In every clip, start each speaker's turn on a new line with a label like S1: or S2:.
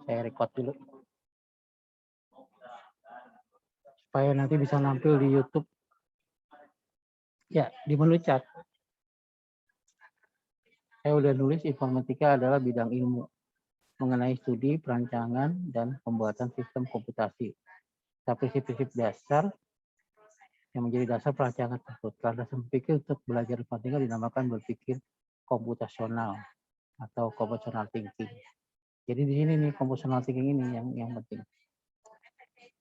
S1: Saya record dulu supaya nanti bisa nampil di YouTube. Ya, di menu chat. Saya udah nulis informatika adalah bidang ilmu mengenai studi, perancangan, dan pembuatan sistem komputasi. Prinsip-prinsip dasar yang menjadi dasar perancangan tersebut. Landasan berpikir untuk belajar informatika dinamakan berpikir komputasional atau computational thinking. Jadi di sini nih computational thinking ini yang penting.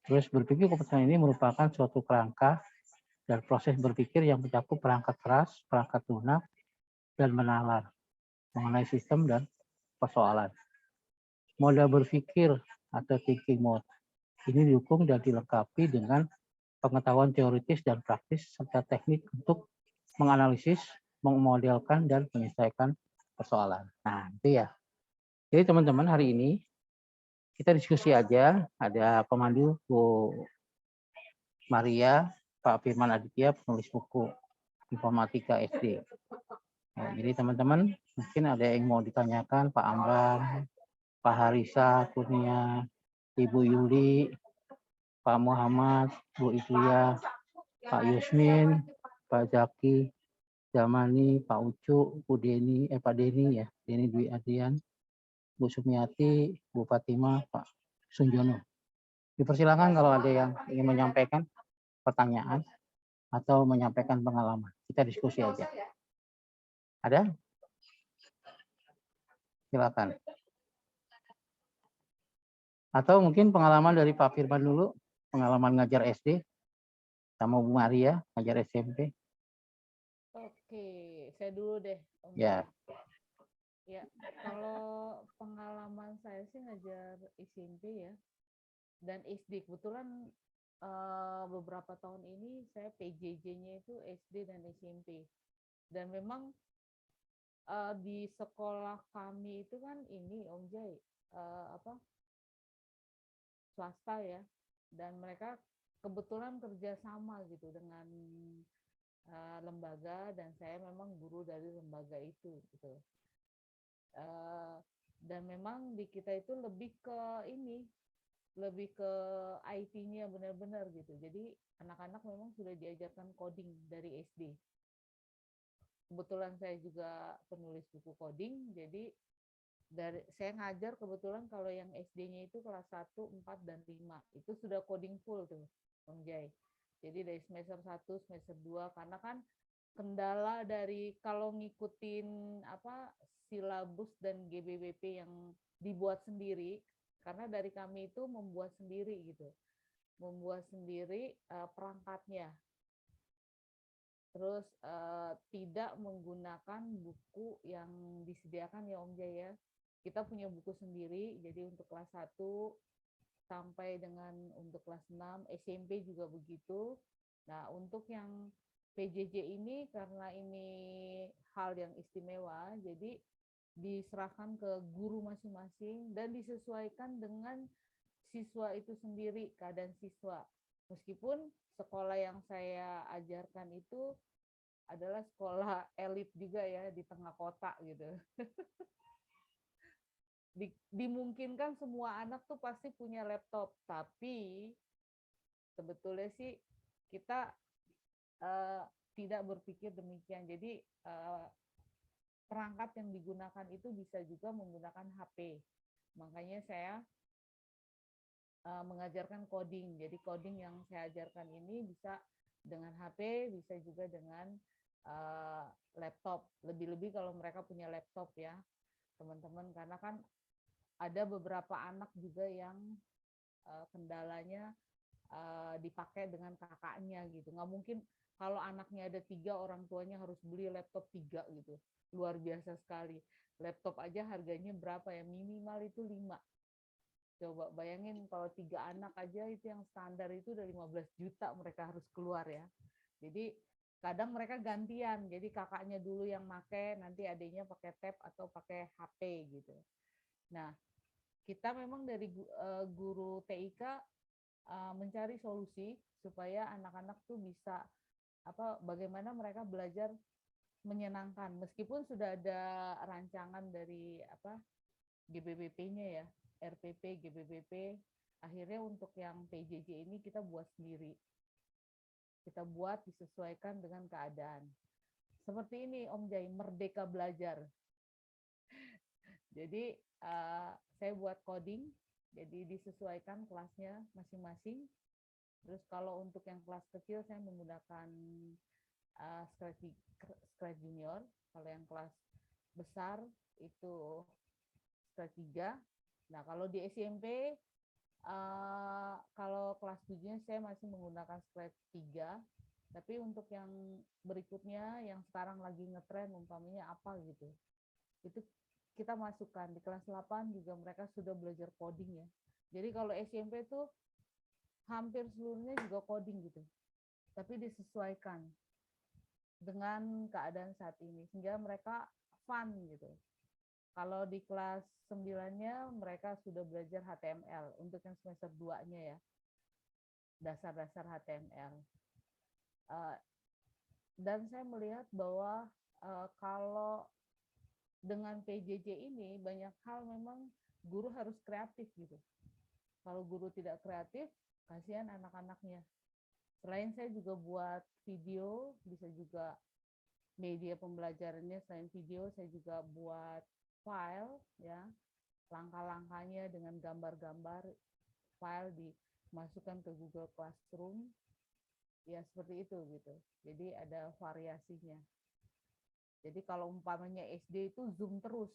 S1: Terus berpikir komputasional ini merupakan suatu kerangka dan proses berpikir yang mencakup perangkat keras, perangkat lunak, dan menalar mengenai sistem dan persoalan. Modal berpikir atau thinking mode ini didukung dan dilengkapi dengan pengetahuan teoritis dan praktis serta teknik untuk menganalisis, memodelkan, dan menyelesaikan persoalan. Nah, itu ya. Jadi teman-teman hari ini kita diskusi aja. Ada pemandu Bu Maria, Pak Firman Aditya, penulis buku Informatika SD. Nah, jadi teman-teman mungkin ada yang mau ditanyakan, Pak Amran, Pak Harisa, Kurnia, Ibu Yuli, Pak Muhammad, Bu Itlia, Pak Yusmin, Pak Zaki, Zamani, Pak Ucu, Bu Deni, Pak Deni ya, Deni Dwi Adrian, Bu Sumiati, Bu Fatima, Pak Sunjono. Dipersilakan kalau ada yang ingin menyampaikan pertanyaan atau menyampaikan pengalaman. Kita diskusi aja. Ada? Silakan. Atau mungkin pengalaman dari Pak Firman dulu, pengalaman ngajar SD, sama Bu Maria ngajar SMP.
S2: Oke, saya dulu deh, Om
S1: Ya.
S2: Ya, kalau pengalaman saya sih ngajar SMP ya, dan SD. Kebetulan beberapa tahun ini saya PJJ-nya itu SD dan SMP. Dan memang di sekolah kami itu kan ini Om Jai, swasta ya, dan mereka kebetulan kerjasama gitu dengan lembaga, dan saya memang guru dari lembaga itu gitu. Dan memang di kita itu lebih ke ini, lebih ke IT-nya benar-benar gitu. Jadi anak-anak memang sudah diajarkan coding dari SD. Kebetulan saya juga penulis buku coding, jadi saya ngajar kebetulan kalau yang SD-nya itu kelas 1, 4, dan 5. Itu sudah coding full tuh, Om Jai. Jadi dari semester 1, semester 2, karena kan kendala dari kalau ngikutin silabus dan GBBP yang dibuat sendiri, karena dari kami itu membuat sendiri gitu, membuat sendiri perangkatnya, terus tidak menggunakan buku yang disediakan ya Om Jaya. Kita punya buku sendiri, jadi untuk kelas 1 sampai dengan untuk kelas 6, SMP juga begitu. Nah, untuk yang PJJ ini karena ini hal yang istimewa, jadi diserahkan ke guru masing-masing dan disesuaikan dengan siswa itu sendiri, keadaan siswa. Meskipun sekolah yang saya ajarkan itu adalah sekolah elit juga ya, di tengah kota gitu. Dimungkinkan semua anak tuh pasti punya laptop, tapi sebetulnya sih kita tidak berpikir demikian. Jadi perangkat yang digunakan itu bisa juga menggunakan HP. Makanya saya mengajarkan coding. Jadi coding yang saya ajarkan ini bisa dengan HP, bisa juga dengan laptop. Lebih-lebih kalau mereka punya laptop ya, teman-teman. Karena kan ada beberapa anak juga yang kendalanya dipakai dengan kakaknya gitu. Nggak mungkin kalau anaknya ada 3, orang tuanya harus beli laptop 3 gitu. Luar biasa sekali. Laptop aja harganya berapa ya? Minimal itu 5. Coba bayangin kalau 3 anak aja itu yang standar itu udah 15 juta mereka harus keluar ya. Jadi kadang mereka gantian. Jadi kakaknya dulu yang pakai, nanti adiknya pakai tab atau pakai HP gitu. Nah, kita memang dari guru TIK mencari solusi supaya anak-anak tuh bisa bagaimana mereka belajar menyenangkan, meskipun sudah ada rancangan dari GBBP-nya ya, RPP, GBBP. Akhirnya untuk yang PJJ ini kita buat sendiri. Kita buat disesuaikan dengan keadaan. Seperti ini Om Jai, Merdeka Belajar. Jadi saya buat coding, jadi disesuaikan kelasnya masing-masing. Terus kalau untuk yang kelas kecil saya menggunakan Scratch Junior. Kalau yang kelas besar itu Scratch 3. Nah kalau di SMP, kalau kelas 7 saya masih menggunakan Scratch 3. Tapi untuk yang berikutnya, yang sekarang lagi ngetren umpamanya apa gitu, itu kita masukkan. Di kelas 8 juga mereka sudah belajar coding ya. Jadi kalau SMP tuh hampir seluruhnya juga coding gitu. Tapi disesuaikan dengan keadaan saat ini. Sehingga mereka fun gitu. Kalau di kelas 9-nya mereka sudah belajar HTML. Untuk yang semester 2-nya ya. Dasar-dasar HTML. Dan saya melihat bahwa kalau dengan PJJ ini banyak hal memang guru harus kreatif gitu. Kalau guru tidak kreatif, kasihan anak-anaknya. Selain saya juga buat video, bisa juga media pembelajarannya. Selain video, saya juga buat file, ya, langkah-langkahnya dengan gambar-gambar, file dimasukkan ke Google Classroom, ya seperti itu gitu. Jadi ada variasinya. Jadi kalau umpamanya SD itu Zoom terus,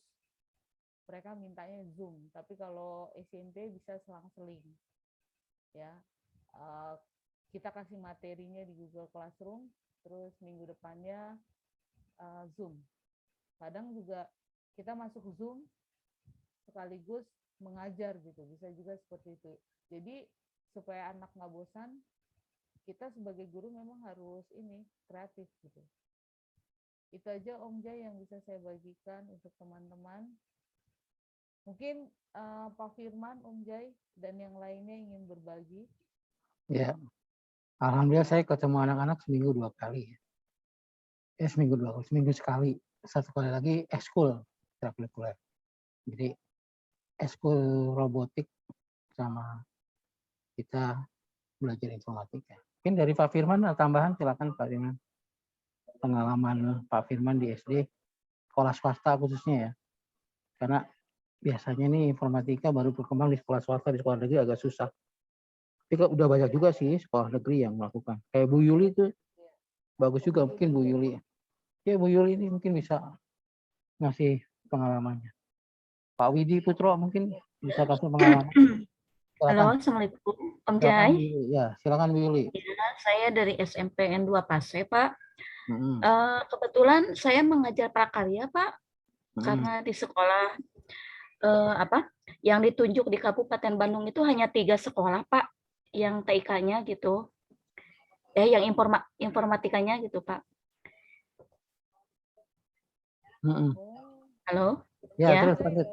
S2: mereka mintanya Zoom. Tapi kalau SMP bisa selang-seling, ya. Kita kasih materinya di Google Classroom, terus minggu depannya Zoom. Kadang juga kita masuk Zoom sekaligus mengajar gitu, bisa juga seperti itu. Jadi supaya anak nggak bosan, kita sebagai guru memang harus kreatif gitu. Itu aja Om Jai yang bisa saya bagikan untuk teman-teman. Mungkin Pak Firman, Om Jai, dan yang lainnya ingin berbagi.
S1: Ya, alhamdulillah saya ketemu anak-anak seminggu 2 kali. Seminggu sekali. 1 kali lagi ekskul ekstrakurikuler. Jadi ekskul robotik sama kita belajar informatika. Mungkin dari Pak Firman ada tambahan, silakan Pak Firman. Pengalaman Pak Firman di SD, sekolah swasta khususnya ya. Karena biasanya nih informatika baru berkembang di sekolah swasta, di sekolah negeri agak susah. Tapi udah banyak juga sih sekolah negeri yang melakukan. Kayak Bu Yuli itu bagus juga, mungkin Bu Yuli. Ya Bu Yuli ini mungkin bisa ngasih pengalamannya. Pak Widi Putro mungkin bisa kasih pengalaman.
S3: Halo, Assalamualaikum Om Jai.
S1: Ya, silakan Bu Yuli.
S3: Ya, saya dari SMPN 2 Pase, Pak. Kebetulan saya mengajar prakarya, Pak. Karena di sekolah yang ditunjuk di Kabupaten Bandung itu hanya 3 sekolah, Pak, yang TIK-nya gitu. Yang informatikanya gitu, Pak. Halo?
S1: Ya, terus lanjut.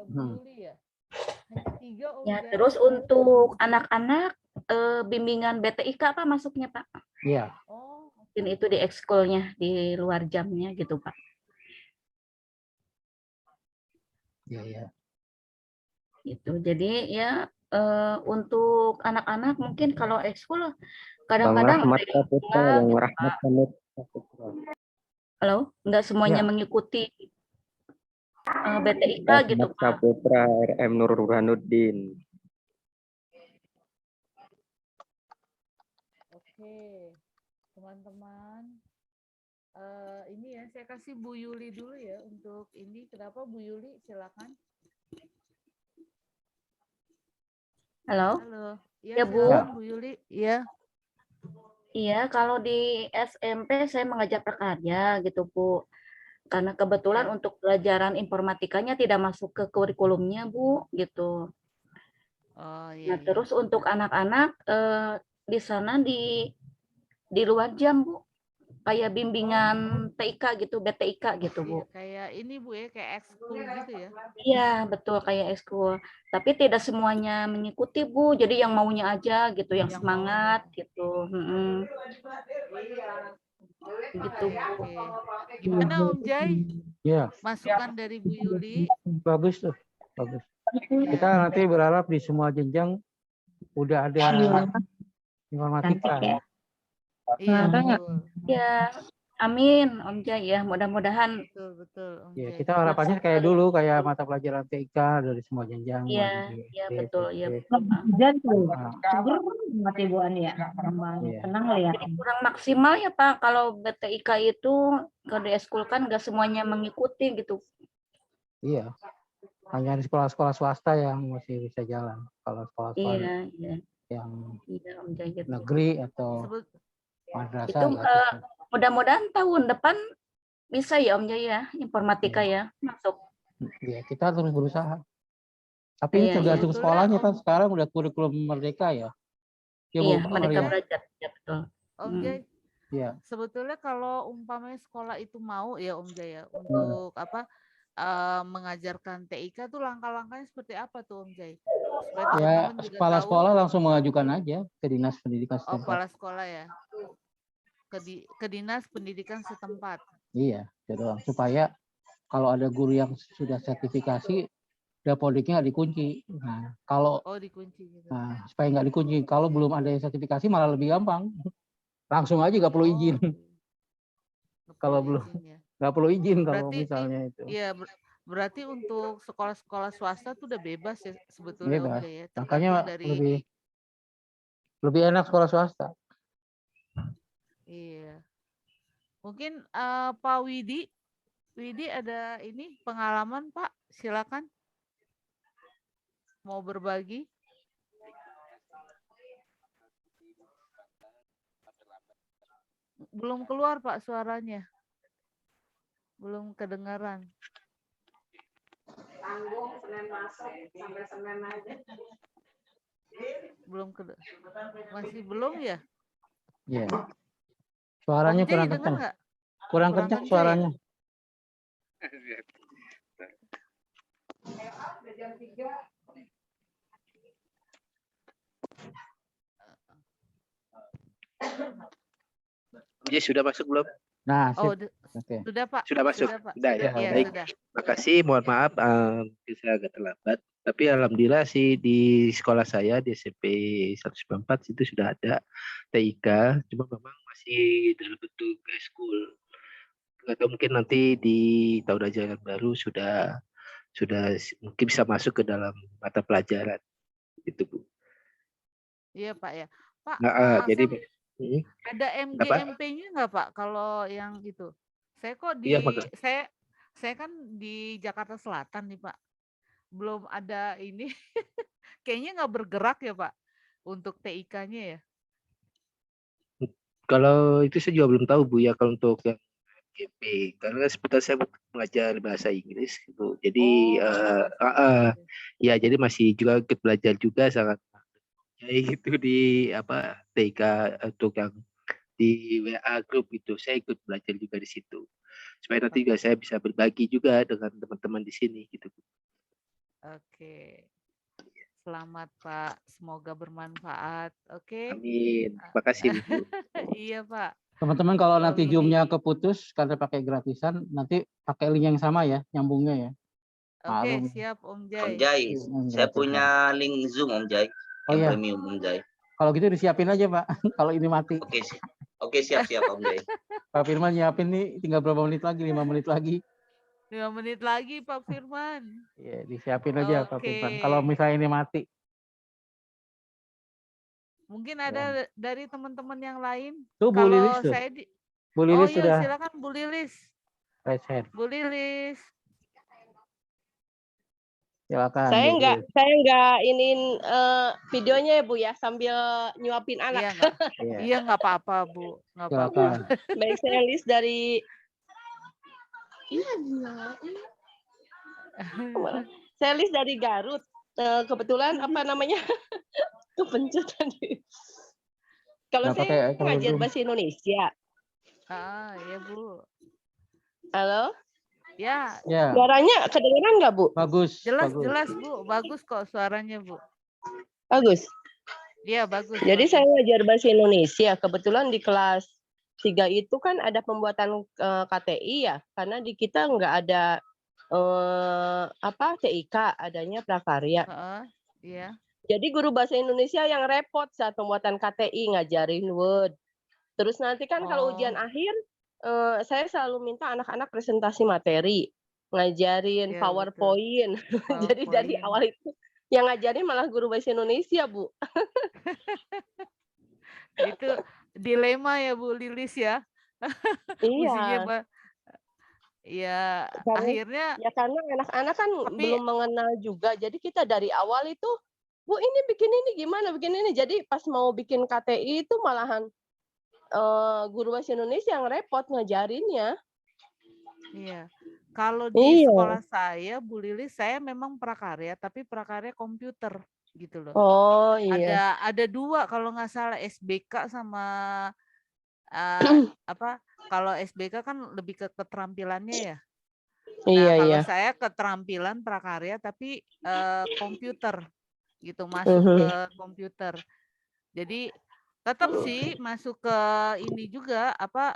S3: Ya, terus untuk anak-anak bimbingan BTIK Pak masuknya, Pak.
S1: Iya.
S3: Mungkin itu di ekskulnya di luar jamnya gitu, Pak.
S1: Iya.
S3: Gitu. Jadi ya untuk anak-anak mungkin kalau ekskul kadang-kadang halo, nggak semuanya mengikuti BTIK gitu, Pak.
S4: Saputra RM Nur Burhanuddin.
S2: Oke, teman-teman. Ini ya, saya kasih Bu Yuli dulu ya untuk ini. Kenapa Bu Yuli? Silakan.
S3: Halo.
S2: Halo.
S3: Ya, Bu.
S2: Bu Yuli. Iya.
S3: Iya, kalau di SMP saya mengajar prakarya gitu, Bu. Karena kebetulan untuk pelajaran informatikanya tidak masuk ke kurikulumnya, Bu, gitu.
S2: Oh, iya.
S3: Nah, terus untuk anak-anak di sana di luar jam, Bu. Kayak bimbingan TIK gitu, BTIK gitu, Bu.
S2: Iya, kayak ini, Bu ya, kayak ekskul gitu ya.
S3: Iya, betul kayak ekskul. Tapi tidak semuanya mengikuti, Bu. Jadi yang maunya aja gitu, yang semangat gitu. Gitu, Bu.
S2: Gimana Om Jai?
S1: Ya.
S2: Masukan dari Bu Yuli.
S1: Bagus tuh. Bagus. Kita nanti berharap di semua jenjang udah ada informatika.
S2: Iya, betul.
S3: Ya, amin Om Jai ya. Mudah-mudahan
S2: Betul, Om
S1: Ya,
S2: Jai.
S1: kita harapannya kayak dulu, kayak mata pelajaran TIK dari semua jenjang.
S3: iya,
S1: mulai
S3: iya
S1: SD,
S3: betul ya.
S1: SMP.
S5: Dan tuh,
S1: Nah,
S5: seger banget Ibu Ani ya.
S1: Iya.
S5: Tenang lihat.
S3: Jadi kurang maksimal ya Pak kalau BTIK itu kalau di eskul kan nggak semuanya mengikuti gitu.
S1: Iya. Hanya di sekolah-sekolah swasta yang masih bisa jalan. Kalau sekolah-sekolah
S3: Iya, iya,
S1: yang
S3: iya Om Jai. Gitu.
S1: negeri atau
S2: Sebut
S1: madrasah
S3: Itu
S1: gitu.
S3: mudah-mudahan tahun depan bisa ya Om Jai ya, informatika ya masuk.
S1: Ya, kita terus berusaha. Tapi ini
S3: Iya,
S1: tergantung
S2: iya.
S1: sekolahnya kan
S2: Om-
S1: sekarang udah kurikulum merdeka ya. Ya, Bu,
S3: Iya, mereka
S1: Maria.
S3: belajar ya betul.
S2: Om Jai,
S1: Iya.
S2: sebetulnya kalau umpamanya sekolah itu mau ya Om Jai ya untuk apa mengajarkan TIK tuh langkah-langkahnya seperti apa tuh Om Jai? Supaya
S1: Ya,
S2: teman-teman juga
S1: kepala
S2: tahu.
S1: sekolah langsung mengajukan aja ke dinas pendidikan
S2: Oh,
S1: setempat.
S2: kepala sekolah ya. Ke dinas pendidikan setempat.
S1: Iya, itu doang. Supaya kalau ada guru yang sudah sertifikasi, dapodiknya nggak dikunci. Nah, kalau
S2: Oh, dikunci gitu.
S1: supaya nggak dikunci, kalau belum ada yang sertifikasi malah lebih gampang. Langsung aja nggak perlu izin.
S2: Nggak
S1: Kalau
S2: perlu
S1: belum.
S2: izin ya.
S1: Nggak perlu izin kalau
S2: Berarti
S1: misalnya itu.
S2: Iya, berarti untuk sekolah-sekolah swasta tuh udah bebas ya sebetulnya Om
S1: Bebas.
S2: Jai ya.
S1: Makanya
S2: Tergantung dari
S1: lebih enak sekolah swasta.
S2: iya. Mungkin Pak Widi ada ini pengalaman Pak, silakan. Mau berbagi? Belum keluar Pak suaranya. Belum kedengaran.
S6: Tanggung Senin masuk sampai Senin aja.
S2: Belum masih belum ya?
S1: Iya. Suaranya
S2: Om Jai
S1: kurang
S2: dengar
S1: kencang.
S2: nggak?
S1: Kurang kencang
S2: kencang ya?
S1: suaranya.
S6: Jam 3.
S7: Jadi sudah masuk belum?
S1: Nah,
S2: Oh,
S1: oke.
S2: sudah Pak.
S7: Sudah masuk.
S2: Pak.
S7: Sudah ya.
S2: Iya,
S7: Baik.
S2: sudah.
S7: Makasih. Mohon maaf bisa agak terlambat. Tapi alhamdulillah sih di sekolah saya di SMP 194 itu sudah ada TIK. Cuma memang masih dalam bentuk school. Atau mungkin nanti di tahun ajaran baru sudah mungkin bisa masuk ke dalam mata pelajaran. Itu Bu.
S2: Iya Pak ya. Pak,
S7: Nah, jadi
S2: ada MGMP-nya nggak Pak kalau yang itu? Saya kok di
S7: Iya, Pak.
S2: saya kan di Jakarta Selatan nih Pak. Belum ada ini. Kayaknya nggak bergerak ya Pak untuk TIK-nya ya.
S7: Kalau itu saya juga belum tahu Bu ya kalau untuk yang MGP karena sebentar saya mengajar bahasa Inggris gitu. Jadi ya jadi masih juga ikut belajar juga sangat itu di TIK untuk yang di WA grup itu saya ikut belajar juga di situ supaya nanti juga saya bisa berbagi juga dengan teman-teman di sini gitu.
S2: Oke. Selamat Pak, semoga bermanfaat. Oke.
S7: Amin. Terima kasih Bu.
S2: Iya Pak.
S1: Teman-teman kalau
S2: Pak
S1: nanti
S2: Widi.
S1: Zoom-nya keputus karena pakai gratisan, nanti pakai link yang sama ya, nyambungnya ya.
S2: Oke,
S1: Maklum.
S2: siap Om
S8: Om
S2: Jai.
S8: Jai, saya
S1: Gratisan.
S8: punya link Zoom Om Jai,
S1: Oh
S8: yang
S1: iya,
S8: premium Om Jai.
S1: kalau gitu disiapin aja Pak, kalau ini mati.
S8: Oke, siap Om Jai.
S1: Pak Firman nyiapin nih, tinggal berapa menit lagi, 5 menit lagi.
S2: 5 menit lagi Pak Firman.
S1: Ya, disiapin aja Pak
S2: Oke.
S1: Firman. Kalau misalnya ini mati.
S2: Mungkin ada dari teman-teman yang lain.
S1: Tuh Bu
S2: Kalau
S1: Lilis tuh.
S2: saya
S1: Bu Lilis
S2: iya,
S1: sudah
S2: silakan Bu Lilis.
S1: raise hand.
S2: Bu Lilis.
S1: Silakan.
S9: Saya
S1: Bu
S9: nggak
S1: Lilis.
S9: inin videonya ya Bu ya sambil nyuapin
S2: Iya,
S9: anak.
S2: iya nggak apa-apa Bu, nggak apa-apa.
S1: Silakan.
S9: Baik, saya list dari Garut. Kebetulan apa namanya kepencet tadi. Kalau
S1: Nggak
S9: saya
S1: pakai
S9: ngajar
S1: Zoom.
S9: bahasa Indonesia.
S2: Iya Bu.
S9: Halo,
S2: Ya,
S1: Ya,
S9: suaranya kedengeran nggak Bu?
S1: bagus.
S2: jelas
S1: bagus.
S2: jelas Bu, bagus kok suaranya Bu.
S9: Bagus.
S2: Iya bagus.
S9: Jadi
S2: bagus.
S9: saya ngajar bahasa Indonesia. Kebetulan di kelas 3 itu kan ada pembuatan KTI ya, karena di kita nggak ada TIK, adanya prakarya.
S2: Iya.
S9: Jadi guru bahasa Indonesia yang repot saat pembuatan KTI, ngajarin Word. Terus nanti kan kalau ujian akhir, saya selalu minta anak-anak presentasi materi, ngajarin
S2: Iya, betul.
S9: PowerPoint. Jadi dari
S2: PowerPoint.
S9: awal itu yang ngajarin malah guru bahasa Indonesia, Bu.
S2: Itu dilema ya Bu Lilis ya. Mestinya
S9: Iya.
S2: ya akhirnya
S9: Karena anak-anak kan
S2: tapi
S9: belum mengenal juga. Jadi kita dari awal itu, Bu ini bikin ini gimana, bikin ini. Jadi pas mau bikin KTI itu malahan guru bahasa Indonesia yang repot ngajarinnya.
S2: iya. Kalau di
S9: Iya.
S2: sekolah saya, Bu Lilis, saya memang prakarya, tapi prakarya komputer gitu loh.
S9: Oh iya.
S2: Ada 2 kalau nggak salah, SBK sama apa? Kalau SBK kan lebih ke keterampilannya ya. Nah, kalau
S9: Iya.
S2: saya keterampilan prakarya tapi komputer gitu, masuk ke komputer. Jadi tetap sih masuk ke ini juga apa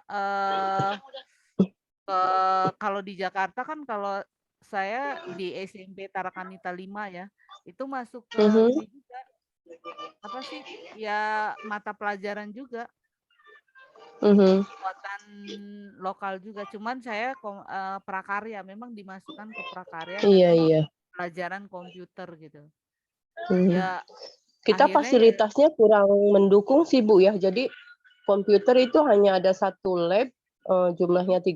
S2: kalau di Jakarta kan kalau saya di SMP Tarakanita 5 ya, itu masuk ke ini juga. Apa sih? Ya mata pelajaran juga. Muatan lokal juga. Cuman saya prakarya, memang dimasukkan ke prakarya dan pelajaran komputer gitu. Ya
S9: kita
S2: akhirnya
S9: fasilitasnya kurang mendukung sih Bu ya. Jadi komputer itu hanya ada 1 lab, jumlahnya 30,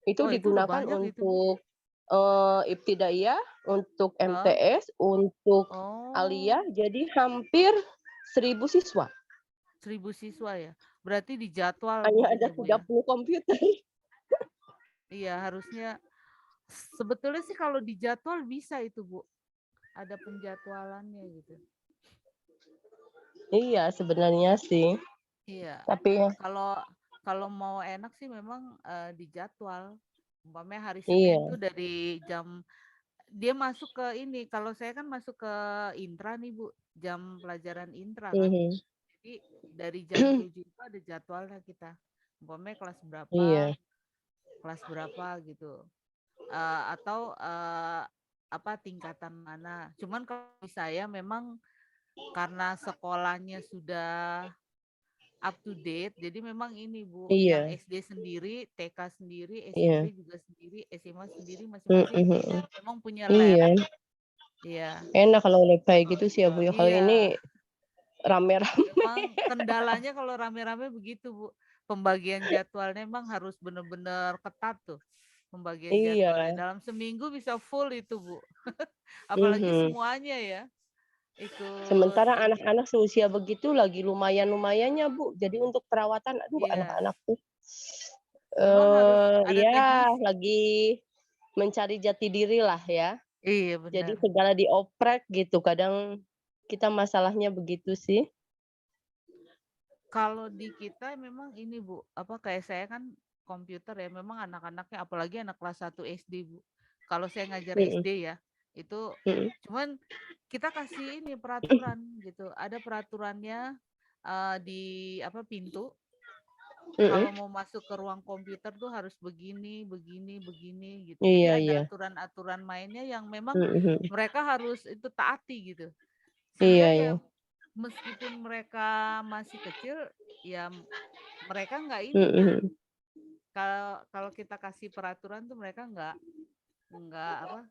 S9: itu
S2: itu udah
S9: digunakan
S2: banyak itu, Bu.
S9: untuk ibtidaiyah, untuk MTS, untuk aliyah, jadi hampir 1.000 siswa.
S2: 1.000 siswa ya. Berarti di jadwal
S9: Hanya
S2: mungkin
S9: ada
S2: ya, Bu ya.
S9: 30 komputer.
S2: Iya, harusnya sebetulnya sih kalau di jadwal bisa itu, Bu. Ada penjadwalannya gitu.
S9: Iya, sebenarnya sih.
S2: Iya.
S9: Tapi
S2: kalau mau enak sih memang dijadwal. Umpamanya hari Senin tuh dari jam dia masuk ke ini. Kalau saya kan masuk ke intra nih, Bu, jam pelajaran intra kan. Jadi dari jam 7 itu ada jadwalnya kita. Umpamanya kelas berapa gitu. Atau apa tingkatan mana. Cuman kalau saya memang karena sekolahnya sudah up to date, jadi memang ini Bu, yang SD sendiri, TK sendiri, SMP juga sendiri, SMA sendiri, masing-masing memang punya lab. Iya.
S9: Enak kalau lab kayak gitu sih ya Bu ya. Kalau ini rame-rame.
S2: Memang kendalanya kalau rame-rame begitu Bu. Pembagian jadwalnya memang harus benar-benar ketat tuh. Pembagian jadwalnya. Dalam seminggu bisa full itu Bu. Apalagi semuanya ya.
S9: Sementara anak-anak seusia begitu lagi lumayan-lumayannya Bu. Jadi untuk perawatan, aduh anak-anak tuh lagi mencari jati diri lah ya.
S2: Iya benar.
S9: Jadi segala dioprek gitu. Kadang kita masalahnya begitu sih.
S2: Kalau di kita memang ini Bu, apa kayak saya kan komputer ya, memang anak-anaknya apalagi anak kelas 1 SD Bu. Kalau saya ngajar SD ya, itu cuman kita kasih ini peraturan gitu. Ada peraturannya di apa pintu. Kalau mau masuk ke ruang komputer tuh harus begini gitu. Jadi ada aturan-aturan mainnya yang memang mereka harus itu taati gitu. Sehingga ya meskipun mereka masih kecil, ya mereka nggak ini ya. Kalau kita kasih peraturan tuh mereka nggak apa?